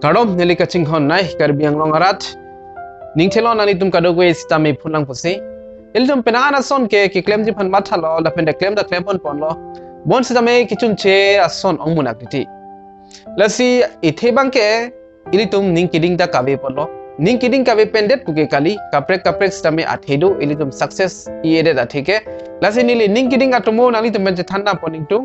Karom neli kacing hon nai Karbi yang longarat. Ning thelon ani tum kadogwe stame phunlang pusi. Iltum penangana son ke claim ji phan mathalo la pende claim da claim pon ponlo. Bon stame kichun che ason ongmunak diti. Lasi ithe bangke ilitum Ningkiding da kabe ponlo. Ningkiding kabe pendet puke kali kaprek stame athedo ilitum success iede da theke. Lasi nili Ningkiding atomo nali tum Chethan na poning tu.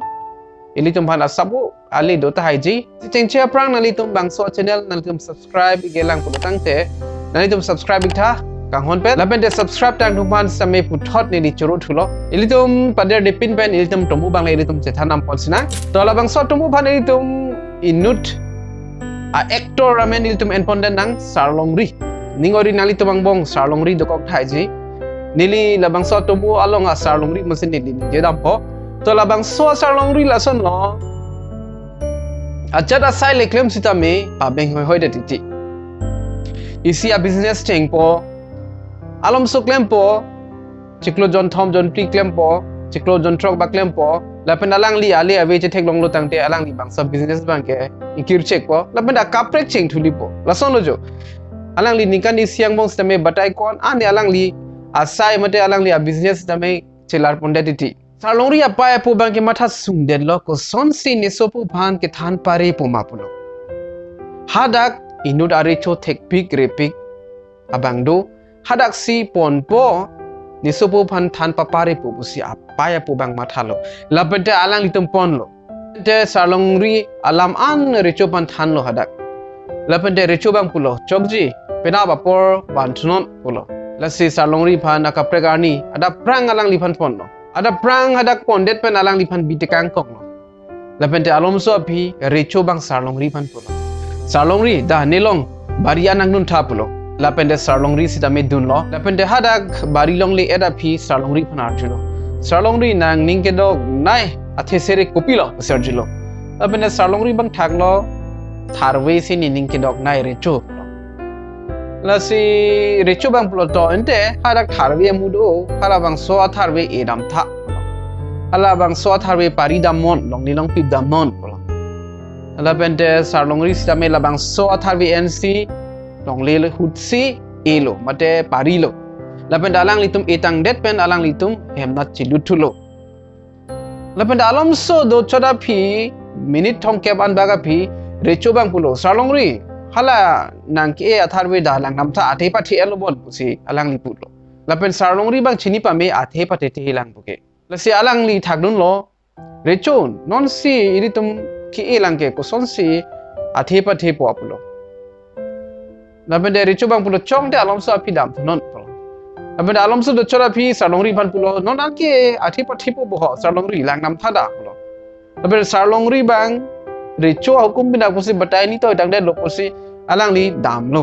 Ilitum phana sabu ali dota haiji. Cengche prang nali tum bangso channel nali tum subscribe gelang pulutang te. Nali tum subscribe itha kang hon pe lapen de subscribe tang tuman same puthot ni di churu thulo ilitum pader de pin pen ilitum tomu bang ilitum Chethan nam polsina to la bang so tomu phan ilitum inut a actor ramen ilitum enponden nang sarlongri ningori nali tumang bong sarlongri dokok thaiji nili la bang so tomu along a sarlongri masin ni je dam po to la bang so sarlongri la son lo achata sai le claim sita me pa beng hoi de ti isi a business cheng po alom so claim po chiklo jon thom jon pri claim po chiklo jon trok ba claim po lapen alang li ale ave che thek long lo tang te alang li bang sa business bank ke ikir check po lapen da kaprek cheng thuli po la son lo jo alang li nikan ni siang bong stame batai kon ane alang li asai mate alang li a business stame chelar pondeti sarlongri apa po bank ke matha sung den lo ko son si ne so pu bhan ke than pare po ma pulo hadak inut are cho thek pik repik abang do hadak si pon po ni so po phan than papare po busi apa ya po bang mathalo lapete alang litum pon lo te sarlongri alam an recho pan than lo hadak lapete recho bang pulo chokji pena bapor banthnon pulo lasi sarlongri phan akapregarni ada prang alang li phan pon lo ada prang hadak pondet pen alang li phan bitekang kok lo lapete alom so phi recho bang sarlongri phan pulo sarlongri da nelong baria nang nun tha pulo lapende sarlongri sita me dun lo lapende hadak bari long le eda phi sarlongri phanar jilo sarlongri nang ningke dog nai athe sere kopilo serjilo lapende sarlongri bang thak lo tharwe se ni ningke dog nai recho lasi recho bang pulo to ente hadak tharwe mudo hala bang so tharwe edam tha hala bang so tharwe pari damon long ni long pip damon pulo lapende sarlongri sita me labang so tharwe nc long lele hutsi elo mate parilo lapen dalang litum etang det pen alang litum hemnat chilutulo lapen dalam so do choda phi minute thong ke ban baga phi recho bang pulo sarlongri hala nang ke atharwe dalang namtha athe pathi elo bon pusi alang li pulo lapen sarlongri bang chini pa me athe pathe te hilang buke lasi alang li thakdun lo recho non si iritum ki elang ke ko son si athe pathe po pulo lapen de recho bang pulo chong de alom so api dam non pulo lapen alom so do chora phi sarlongri ban pulo non anke athi pathi po bo sarlongri lang nam thada pulo lapen sarlongri bang recho hukum bina pusi batai ni to dang de lo pusi alang li dam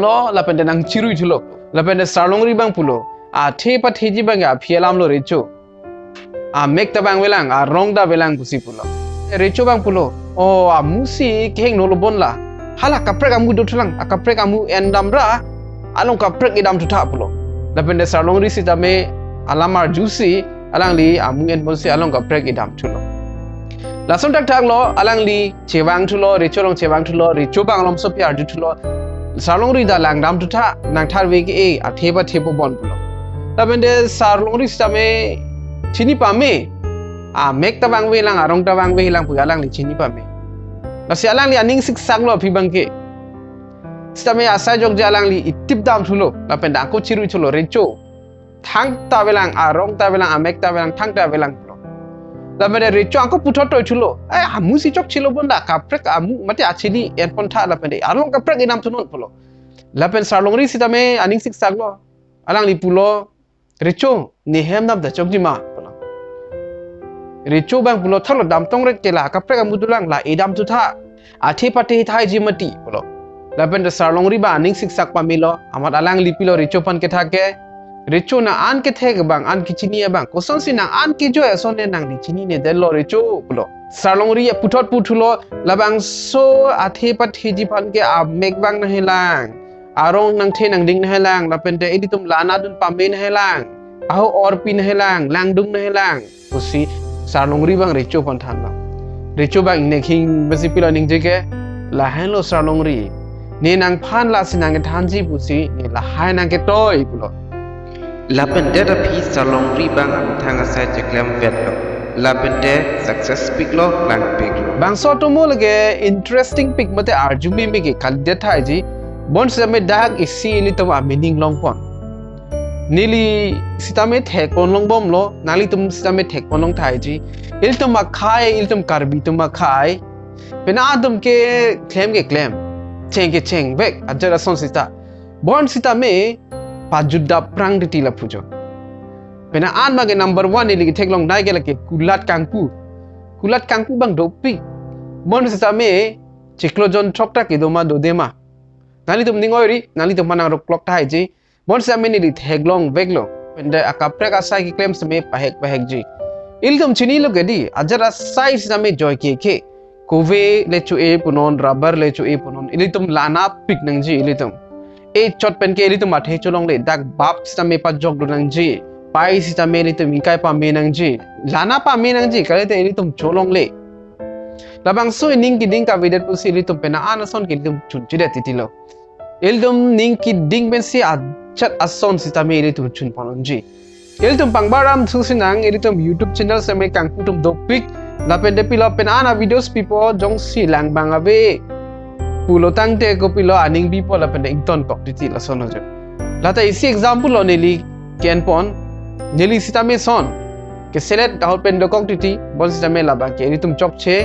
lo lapen de nang chirui thulo lapen de sarlongri bang pulo athe pathi ji bang a phielam lo recho a mek ta bang welang a rong da welang pusi pulo recho bang pulo o a musi keng no lo bon la hala kaprek amu do thulang akaprek amu endam ra along kaprek idam thutha pulo lapende sarlongri sita me alamar juicy alang li amu en bonsi along kaprek idam thulo lason tak thak lo alang li chewang thulo recholong chewang thulo recho bang lom so pyar thulo sarlongri da lang dam thutha nang tharwe ki e atheba thebo bon pulo lapende sarlongri sita me chini pa me a mek ta bang we lang arong ta bang we lang pu alang li chini pa me nasi alang li aning sik sang lo phi bangke stame asa jog je alang li itip dam thulo lapen da ko chiru thulo recho thang ta belang arong ta belang amek ta belang thang ta belang pulo lapen recho ko puthot toy thulo ai amu si chok chilo bonda kaprek amu mate achini en pon tha lapen arong kaprek inam thunon pulo lapen sarlongri sitame aning sik sang lo alang li pulo recho ni hem nam da chok jima recho bang pulo thalo dam tong rek kela kaprek amu dulang la edam tu tha athe pate thai jimati pulo lapen de sarlongri ba aning sik sak pamilo amat alang lipilo recho pan ke thake recho na an ke thek bang an kichini bang koson si nang an ki jo son ne nang ni chini ne dello recho pulo sarlongri ya puthot puthulo labang so athe pate ji pan ke a mek bang na helang arong nang the nang ding na helang lapen de editum lana dun pame na helang aho or pin helang lang dung na helang pusi sarlongri bang recho pan than la recho bang ne king basi pilo ning jeke la hen lo sarlong ri ni nang phan la sinang ke thanji pusi ni la hai nang ke toy pulo lapende da pi salong ri bang ang thang asai cheklem vet lo lapende success pick lo plan pick lo bang so to mo lage interesting pick mate arjumi me ke khalde thai ji bon se me dag isi li to a meaning long pon nili sitame thek pon long bom lo nali tum sitame thek pon long thai ji il tum ma khai il tum karbi tum ma khai pena adum ke claim cheng bek ajara son sita bon sitame pajuda prang diti la pujo pena an ma ke number 1 nili thek long nai ke la ke kulat kangpu bang dopi bon sitame chiklojon chokta ke doma do dema nali tum ningoi nali tum manang rok clock thai ji bon sa meni di theglong veglo pende akaprek asai ki claims me pahek ji ilgam chini lo gedi ajara size na me joy ke kove le chu e punon rubber le chu e punon ilitum lana pick nang ji ilitum e chot pen ke ilitum athe cholong le dak bap sa me pa jog nang ji pai si me ilitum ikai pa me nang ji lana pa me nang ji kale te ilitum cholong le labang so Ningkiding ka videt pu si ilitum pena anason ke ilitum chun chide titilo ildum Ningkiding ben si chat ason sita me ilitum chun pononji ilitum pangbaram susinang ilitum YouTube channel se me kangputum dopik lapende pilo penana videos pipo jong si lang bangabe pulo tangte ko pilo aning pipo lapende ington kok titi la sonojo lata isi example lo neli ken pon neli sita me son ke selet dahol pendo kok titi bon sita me laba ke ilitum chokche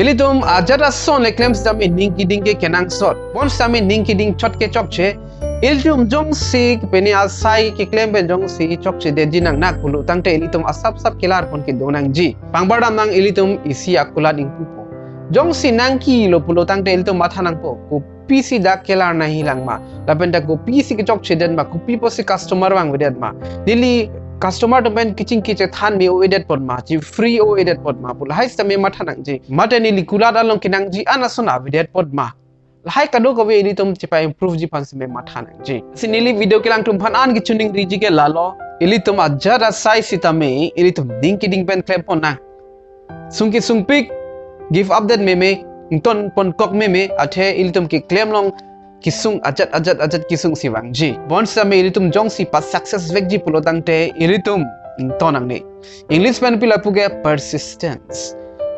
ilitum ajara son le claims sita me Ningkiding ke Kenangsot bon sita me Ningkiding chot ke chokche ilitum jong si peni asai ke claim ben jong si chokche de jinang nak pulu tangte ilitum asap kelar pon ke donang ji pangbadam nang ilitum isi akulat ing pupo jong si nang ki lo pulu tangte ilitum matha nang po ko pc da kelar na hilang ma lapenda ko pc ke chokche den ma ko pipo si customer wang wedet ma dili customer to ben kitchen ki Chethan me o edit pod ma ji free o edit pod ma pul hai sta me matha nang ji matani li kulat along kinang ji anasona edit pod ma hai kado ko we ilitum chipa improve ji pan se me matha nang ji sinili video kelang tum phan an ki chuning ri ji ke lalo ilitum ajara sai sita me ilitum Ningkiding pen claim pon na sungki sungpik give update me ton pon kok me athe ilitum ki claim long kisung ajat kisung siwang ji bon sa me ilitum jong si pas success vek ji pulo tangte ilitum tonang ne english pen pila puge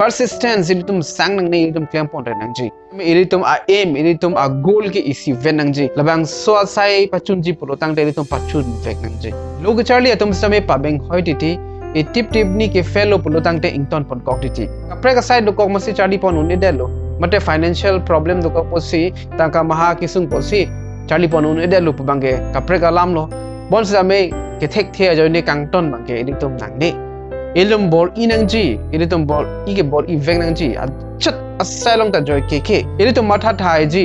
persistence ilitum sang nang ne ilitum claim pon re nang ji ilitum a aim ilitum a goal ke isi ven nang ji labang so sai pachun ji pulo tangte ilitum pachun vek nang ji log charli atum same pabeng hoititi e tip ni ke fellow pulo tangte ington pon kok titi kapre ka side kok masi charli pon unne delo mate financial problem do ko posi tangka maha kisung posi charli pon unne delo pabangge kapre ka lamlo bon same ke thek thia joine kangton bangge ilitum nang ne ilum bol inang ji ilitum bol ige bol event nang ji achat asalong ta joy ke ilitum matha thai ji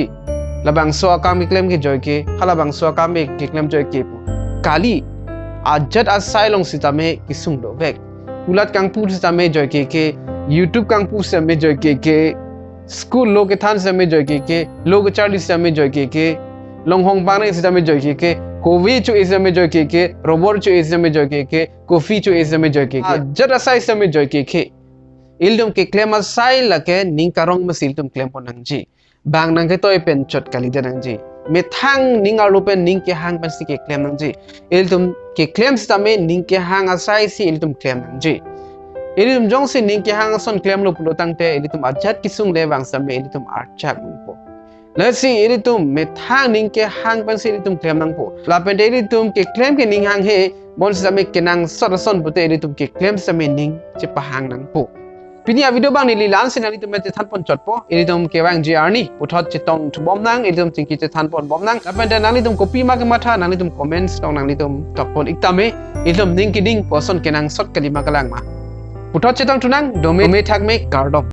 labang so akam claim ke joy ke halabang so akam ke claim joy ke kali ajat asalong sitame kisung do vek kulat kangpu sitame joy ke YouTube kangpu sitame joy ke school log than sitame joy ke log charli sitame joy ke longhong bang sitame joy ke कोवी चो इस में जो के रोबोट चो इस में जो के कॉफी चो इस में जो के जरा साइज में जो के इल्दम के क्लेम साइ लके निंग करंग में सिल्तम क्लेम पन नंगजी बांग नंगे तो पेन चोट कली दे नंगजी मे थांग निंग आलु पेन निंग के हांग बन सी के क्लेम नंगजी इल्दम के क्लेम्स तमे निंग के हांग साइ सी इल्दम क्लेम नंगजी इल्दम जोंग से निंग के हांग सन क्लेम लो पुलो तंगते इल्दम अजत किसुंग ले बांग समे इल्दम आर्चाक मुंपो let's see ilitum me thang ning ke hang pan si ilitum claim nang po la pen ilitum ke claim ke ning hang he bon sa me Kenangsot son pute ilitum ke claim sa me ning che pa hang nang po pini a video bang ni lan sin ilitum me Chethan pon chot po ilitum ke bang gr ni puthot chitong thubom nang ilitum tingki Chethan pon bom nang la pen nang ilitum copy ma ke matha nang ilitum comments tong nang ilitum tok pon iktame ilitum Ningkiding person Kenangsot kalima kalang ma puthot chitong tunang dome thak me card of